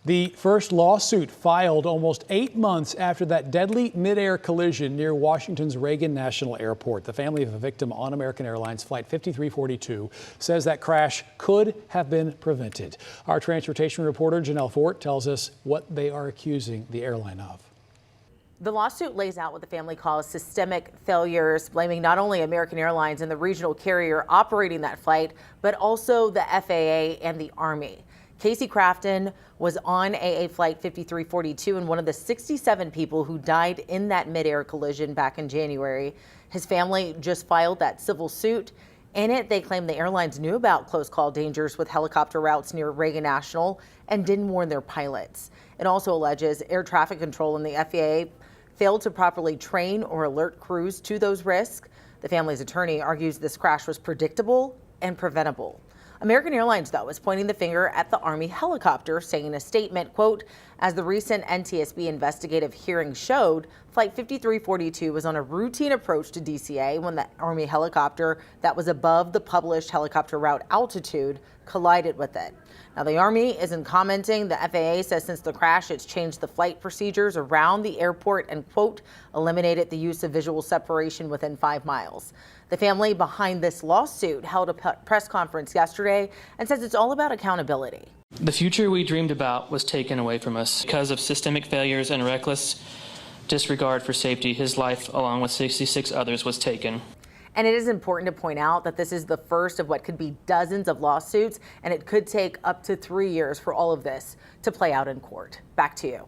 The first lawsuit filed almost 8 months after that deadly midair collision near Washington's Reagan National Airport. The family of a victim on American Airlines Flight 5342 says that crash could have been prevented. Our transportation reporter Janelle Fort tells us what they are accusing the airline of. The lawsuit lays out what the family calls systemic failures, blaming not only American Airlines and the regional carrier operating that flight, but also the FAA and the Army. Casey Crafton was on AA Flight 5342 and one of the 67 people who died in that midair collision back in January. His family just filed that civil suit. In it, they claim the airlines knew about close call dangers with helicopter routes near Reagan National and didn't warn their pilots. It also alleges air traffic control and the FAA failed to properly train or alert crews to those risks. The family's attorney argues this crash was predictable and preventable. American Airlines, though, is pointing the finger at the Army helicopter, saying in a statement, quote, as the recent NTSB investigative hearing showed, Flight 5342 was on a routine approach to DCA when the Army helicopter that was above the published helicopter route altitude collided with it. Now, the Army isn't commenting. The FAA says since the crash, it's changed the flight procedures around the airport and, quote, eliminated the use of visual separation within 5 miles. The family behind this lawsuit held a press conference yesterday and says it's all about accountability. The future we dreamed about was taken away from us because of systemic failures and reckless disregard for safety. His life, along with 66 others, was taken. And it is important to point out that this is the first of what could be dozens of lawsuits, and it could take up to 3 years for all of this to play out in court. Back to you.